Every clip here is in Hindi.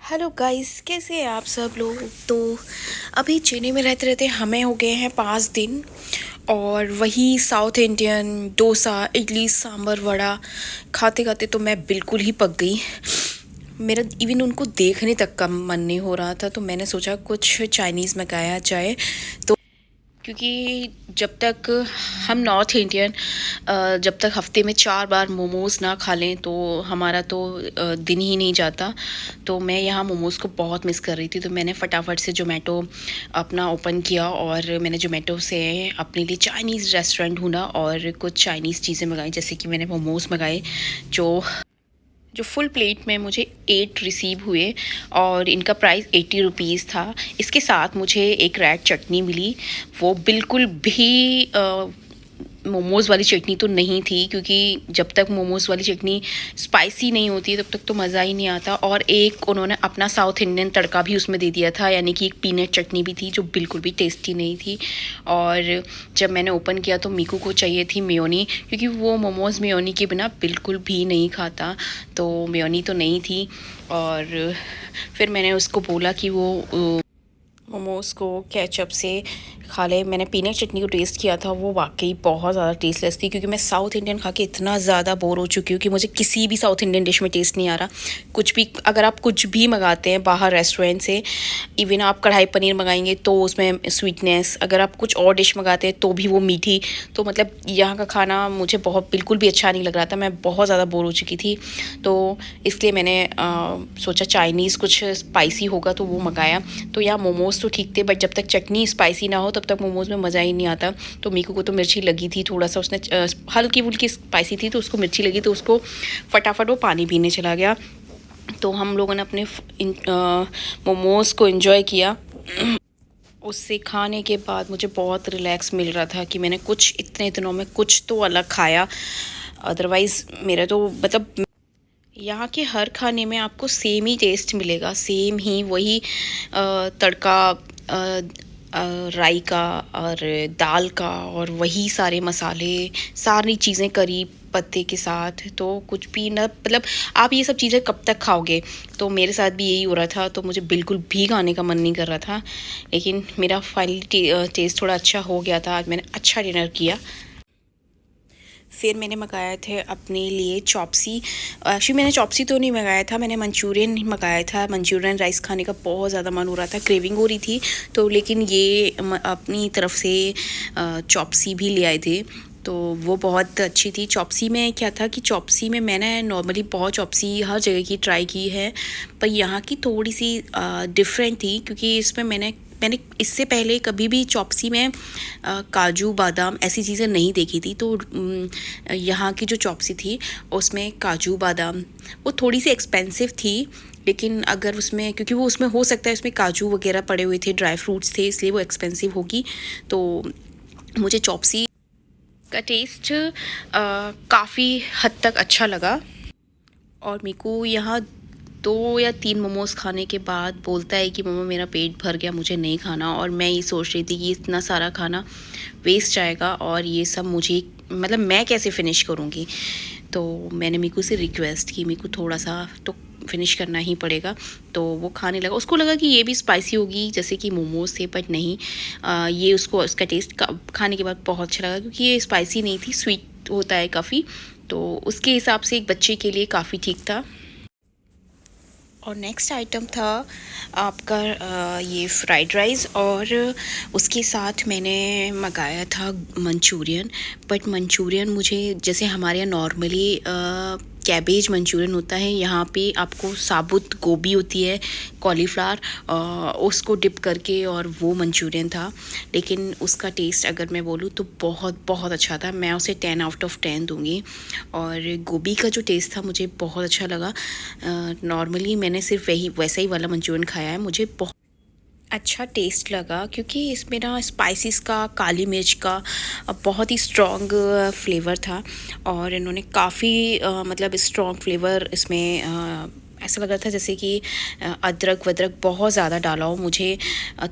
हेलो गाइस, कैसे हैं आप सब लोग। तो अभी चेन्नई में रहते रहते हमें हो गए हैं 5 दिन। और वही साउथ इंडियन डोसा इडली सांभर वड़ा खाते खाते तो मैं बिल्कुल ही पक गई। मेरा इवन उनको देखने तक का मन नहीं हो रहा था, तो मैंने सोचा कुछ चाइनीज़ मंगाया जाए। तो क्योंकि जब तक हम नॉर्थ इंडियन जब तक हफ्ते में 4 बार मोमोज़ ना खा लें तो हमारा तो दिन ही नहीं जाता। तो मैं यहाँ मोमोज़ को बहुत मिस कर रही थी, तो मैंने फटाफट से जोमेटो अपना ओपन किया और मैंने जोमेटो से अपने लिए चाइनीज़ रेस्टोरेंट ढूंढा और कुछ चाइनीज़ चीज़ें मंगाई। जैसे कि मैंने मोमोज़ मंगाए जो जो फुल प्लेट में मुझे 8 रिसीव हुए और इनका प्राइस 80 रुपीज़ था। इसके साथ मुझे एक रेड चटनी मिली। वो बिल्कुल भी मोमोज़ वाली चटनी तो नहीं थी, क्योंकि जब तक मोमोज़ वाली चटनी स्पाइसी नहीं होती तब तक तो मज़ा ही नहीं आता। और एक उन्होंने अपना साउथ इंडियन तड़का भी उसमें दे दिया था, यानी कि एक पीनट चटनी भी थी जो बिल्कुल भी टेस्टी नहीं थी। और जब मैंने ओपन किया तो मीकू को चाहिए थी मेयोनी, क्योंकि वो मोमोज़ मेयोनी के बिना बिल्कुल भी नहीं खाता। तो मेयोनी तो नहीं थी और फिर मैंने उसको बोला कि वो मोमोज़ को केचप से खा ले। मैंने पीनट चटनी को टेस्ट किया था, वो वाकई बहुत ज़्यादा टेस्टलेस थी, क्योंकि मैं साउथ इंडियन खा के इतना ज़्यादा बोर हो चुकी हूँ कि मुझे किसी भी साउथ इंडियन डिश में टेस्ट नहीं आ रहा। कुछ भी, अगर आप कुछ भी मंगाते हैं बाहर रेस्टोरेंट से, इवन आप कढ़ाई पनीर मंगाएंगे तो उसमें स्वीटनेस, अगर आप कुछ और डिश मंगाते हैं तो भी वो मीठी। तो मतलब यहाँ का खाना मुझे बहुत बिल्कुल भी अच्छा नहीं लग रहा था, मैं बहुत ज़्यादा बोर हो चुकी थी। तो इसलिए मैंने सोचा चाइनीज़ कुछ स्पाइसी होगा तो वो मंगाया। तो यहाँ मोमोज़ तो ठीक थे, बट जब तक चटनी स्पाइसी ना हो तब तक मोमोज़ में मज़ा ही नहीं आता। तो मीकू को तो मिर्ची लगी थी थोड़ा सा, उसने हल्की फुल्की स्पाइसी थी तो उसको मिर्ची लगी, तो उसको फटाफट वो पानी पीने चला गया। तो हम लोगों ने अपने मोमोज़ को एंजॉय किया। उससे खाने के बाद मुझे बहुत रिलैक्स मिल रहा था कि मैंने कुछ इतने दिनों में कुछ तो अलग खाया। अदरवाइज़ मेरा तो मतलब यहाँ के हर खाने में आपको सेम ही टेस्ट मिलेगा, सेम ही वही तड़का, राई का और दाल का, और वही सारे मसाले, सारी चीज़ें करी पत्ते के साथ। तो कुछ भी ना, मतलब आप ये सब चीज़ें कब तक खाओगे। तो मेरे साथ भी यही हो रहा था, तो मुझे बिल्कुल भी खाने का मन नहीं कर रहा था। लेकिन मेरा फाइनली टेस्ट थोड़ा अच्छा हो गया था, आज मैंने अच्छा डिनर किया। फिर मैंने मंगाया थे अपने लिए चॉप्सी। एक्चुअली मैंने चॉप्सी तो नहीं मंगाया था, मैंने मंचूरियन मंगाया था। मंचूरियन राइस खाने का बहुत ज़्यादा मन हो रहा था, क्रेविंग हो रही थी। तो लेकिन ये अपनी तरफ से चॉप्सी भी ले आए थे, तो वो बहुत अच्छी थी। चॉप्सी में क्या था कि चॉप्सी में मैंने नॉर्मली बहुत चॉप्सी हर जगह की ट्राई की है, पर यहाँ की थोड़ी सी डिफरेंट थी, क्योंकि इसमें मैंने इससे पहले कभी भी चॉप्सी में काजू बादाम ऐसी चीज़ें नहीं देखी थी। तो यहाँ की जो चॉप्सी थी उसमें काजू बादाम, वो थोड़ी सी एक्सपेंसिव थी। लेकिन अगर उसमें, क्योंकि वो उसमें हो सकता है उसमें काजू वगैरह पड़े हुए थे, ड्राई फ्रूट्स थे, इसलिए वो एक्सपेंसिव होगी। तो मुझे चॉप्सी का टेस्ट काफ़ी हद तक अच्छा लगा। और मीकू यहाँ 2 या 3 मोमोज़ खाने के बाद बोलता है कि मम्मा मेरा पेट भर गया, मुझे नहीं खाना। और मैं ये सोच रही थी कि इतना सारा खाना वेस्ट जाएगा और ये सब मुझे, मतलब मैं कैसे फ़िनिश करूँगी। तो मैंने मीकू से रिक्वेस्ट की, मीकू थोड़ा सा तो फिनिश करना ही पड़ेगा। तो वो खाने लगा, उसको लगा कि ये भी स्पाइसी होगी जैसे कि मोमोज़ थे, बट नहीं। ये उसको उसका टेस्ट खाने के बाद बहुत अच्छा लगा, क्योंकि ये स्पाइसी नहीं थी, स्वीट होता है काफ़ी। तो उसके हिसाब से एक बच्चे के लिए काफ़ी ठीक था। और नेक्स्ट आइटम था आपका ये फ्राइड राइस, और उसके साथ मैंने मंगाया था मंचूरियन। बट मंचूरियन मुझे, जैसे हमारे यहाँ नॉर्मली कैबेज मंचूरियन होता है, यहाँ पे आपको साबुत गोभी होती है, कॉलीफ्लावर, उसको डिप करके, और वो मंचूरियन था। लेकिन उसका टेस्ट अगर मैं बोलूँ तो बहुत बहुत अच्छा था, मैं उसे 10 आउट ऑफ 10 दूँगी। और गोभी का जो टेस्ट था मुझे बहुत अच्छा लगा। नॉर्मली मैंने सिर्फ वैसा ही वाला मंचूरियन खाया है, मुझे बहुत अच्छा टेस्ट लगा, क्योंकि इसमें ना स्पाइसेस का, काली मिर्च का बहुत ही स्ट्रॉन्ग फ्लेवर था। और इन्होंने काफ़ी मतलब स्ट्रॉन्ग फ्लेवर इसमें ऐसा लग रहा था जैसे कि अदरक वदरक बहुत ज़्यादा डाला हो मुझे।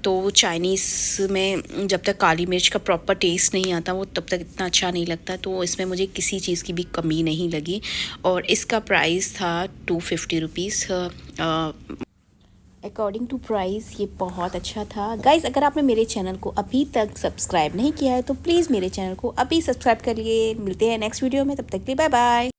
तो चाइनीज़ में जब तक काली मिर्च का प्रॉपर टेस्ट नहीं आता वो तब तक इतना अच्छा नहीं लगता। तो इसमें मुझे किसी चीज़ की भी कमी नहीं लगी। और इसका प्राइस था 250 रुपीज़। अकॉर्डिंग टू प्राइस ये बहुत अच्छा था। गाइज़ अगर आपने मेरे चैनल को अभी तक सब्सक्राइब नहीं किया है तो प्लीज़ मेरे चैनल को अभी सब्सक्राइब कर लिए। मिलते हैं नेक्स्ट वीडियो में, तब तक के लिए बाय बाय।